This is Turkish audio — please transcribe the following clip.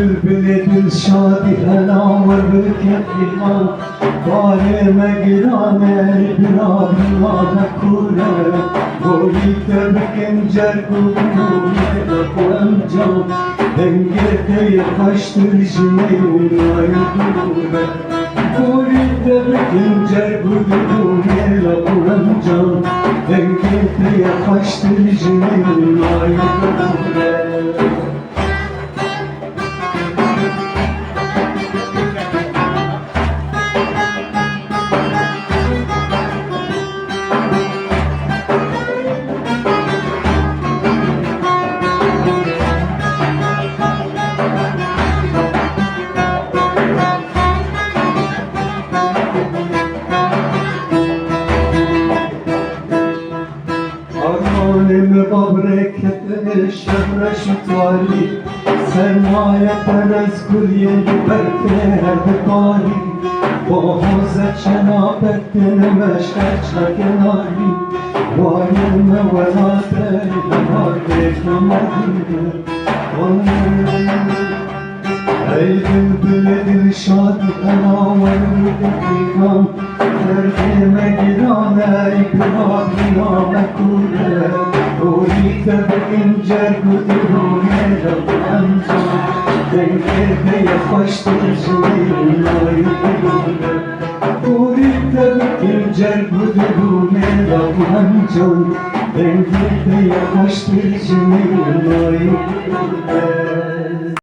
bülbül dil şadi helamır büketliman Bareme girane binabinane kule Boyite bükencer kudumune kuemcan Dengete kaçtır jineyin aydurune Boyite bükencer kudumune kuemcan Dengete kaçtır jineyin aydurune Armaneme babrekete şehre şutvari Sermaye perez kulye berte bekari Boğaza cenabet denemeş kaçla kenari Varime velate var beklemadine Ey bülbül dilşad henavarım dikkan Derdime girane ikramine kule Orite begincer kudirune rabamca Dengete yaklaştır zilin aydurune Orite begincer kudirune rabamca Dengete yaklaştır zilin aydurune